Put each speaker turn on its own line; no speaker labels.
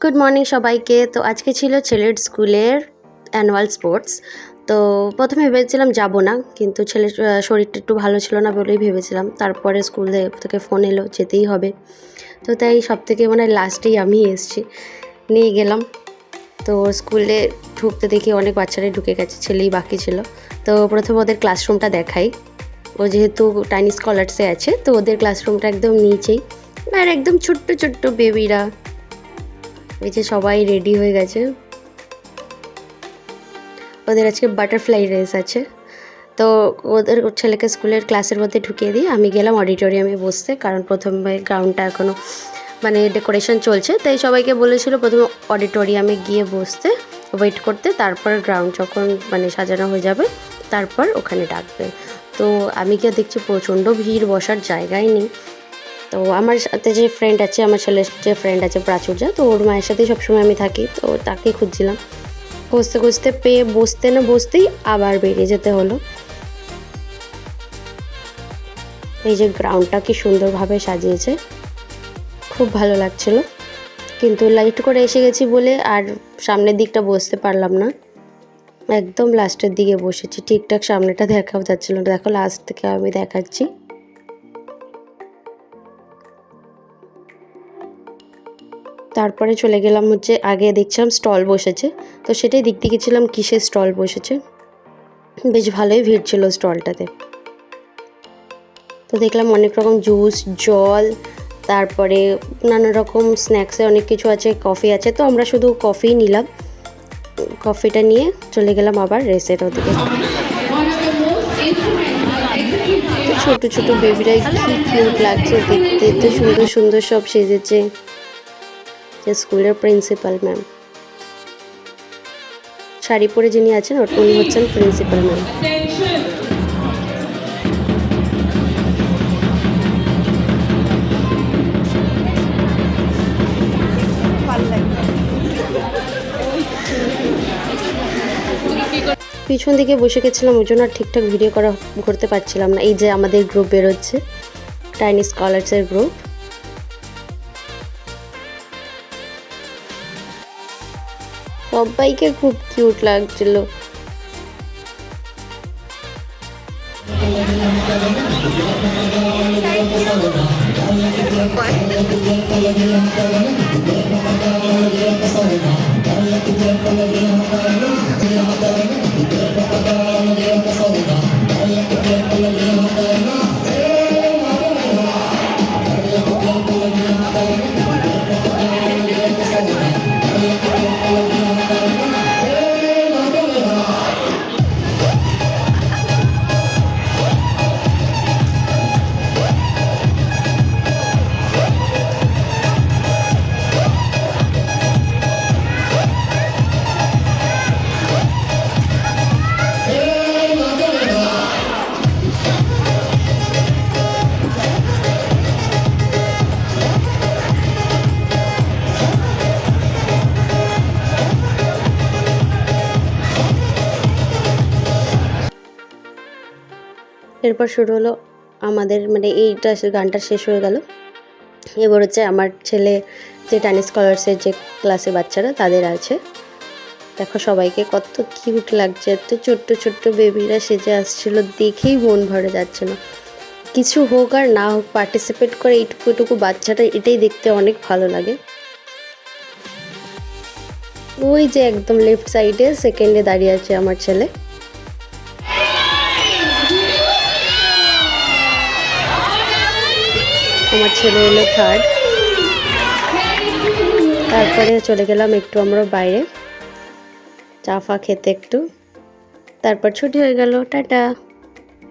Good morning সবাইকে। তো আজকে ছিল ছেলের স্কুলের অ্যানুয়াল স্পোর্টস। তো প্রথমে ভেবেছিলাম যাব না, কিন্তু ছেলের শরীরটা একটু ভালো ছিল না বলেই ভেবেছিলাম। তারপরে স্কুল থেকে ফোন এলো যেতেই হবে, তো তাই সব থেকে মানে লাস্টেই আমি এসেছি, নিয়ে গেলাম। তো স্কুলে ঢুকতে দেখি অনেক বাচ্চারাই ঢুকে গেছে, ছেলেই বাকি ছিল। তো প্রথমে ওদের ক্লাসরুমটা দেখাই। ও যেহেতু টাইনি স্কলার্সে আছে, তো ওদের ক্লাসরুমটা একদম নিচেই, আর একদম ছোট্ট ছোট্ট বেবিরা। এই যে সবাই রেডি হয়ে গেছে, ওদের আজকে বাটারফ্লাই রেস আছে। তো ওদের ছেলেকে স্কুলের ক্লাসের মধ্যে ঢুকিয়ে দিয়ে আমি গেলাম অডিটোরিয়ামে বসতে, কারণ প্রথমে গ্রাউন্ডটা এখনও মানে ডেকোরেশন চলছে, তাই সবাইকে বলেছিল প্রথমে অডিটোরিয়ামে গিয়ে বসতে, ওয়েট করতে, তারপর গ্রাউন্ড যখন মানে সাজানো হয়ে যাবে তারপর ওখানে ডাকবে। তো আমি গিয়ে দেখছি প্রচণ্ড ভিড়, বসার জায়গাই নেই। তো আমার সাথে যে ফ্রেন্ড আছে, আমার ছেলের যে ফ্রেন্ড আছে প্রাচুর্যা, তো ওর মায়ের সাথেই সবসময় আমি থাকি, তো তাকেই খুঁজছিলাম। খুঁজতে খুঁজতে পেয়ে বসতে না বসতেই আবার বেরিয়ে যেতে হলো। এই যে গ্রাউন্ডটা কি সুন্দরভাবে সাজিয়েছে, খুব ভালো লাগছিল, কিন্তু লাইট করে এসে গেছি বলে আর সামনের দিকটা বসতে পারলাম না, একদম লাস্টের দিকে বসেছি। ঠিকঠাক সামনেটা দেখাও যাচ্ছিল না, দেখো লাস্ট থেকে আমি দেখাচ্ছি। তারপরে চলে গেলাম হচ্ছে, আগে দেখছিলাম স্টল বসেছে, তো সেটাই দেখতে গেছিলাম কিসের স্টল বসেছে। বেশ ভালোই ভিড় ছিল স্টলটাতে। তো দেখলাম অনেক রকম জুস, জল, তারপরে নানা রকম স্ন্যাক্সে অনেক কিছু আছে, কফি আছে। তো আমরা শুধু কফিই নিলাম, কফিটা নিয়ে চলে গেলাম আবার রেসের ওদিকে। ছোট ছোট বেবিরা কি কিউট লাগছে দেখতে, এত সুন্দর সুন্দর সব সেজেছে। যে স্কুলের প্রিন্সিপাল ম্যাম, শাড়ি পরে যিনি আছেন উনি হচ্ছেন প্রিন্সিপাল ম্যাম। পিছন দিকে বসে গেছিলাম, ওই জন্য আর ঠিকঠাক ভিডিও করতে পারছিলাম না। এই যে আমাদের গ্রুপ বেরোচ্ছে, টাইনি স্কলার্সের গ্রুপ। সবাইকে খুব কিউট লাগছিল। এরপর শুরু হলো আমাদের, মানে এইটা গানটা শেষ হয়ে গেল। এবার হচ্ছে আমার ছেলে যে টাইনি স্কলার্সের যে ক্লাসে বাচ্চারা তাদের আছে, দেখো সবাইকে কত কিউট লাগছে, এত ছোট্ট ছোট্ট বেবিরা সেজে আসছিল, দেখেই মন ভরে যাচ্ছিল। কিছু হোক আর না হোক, পার্টিসিপেট করে এইটুকু বাচ্চাটা, এটাই দেখতে অনেক ভালো লাগে। ওই যে একদম লেফট সাইডে সেকেন্ডে দাঁড়িয়ে আছে আমার ছেলে। আমার ছেলে হলো থার্ড। তারপরে চলে গেলাম একটু আমরা বাইরে চা ফা খেতে একটু, তারপর ছুটি হয়ে গেল, টাটা।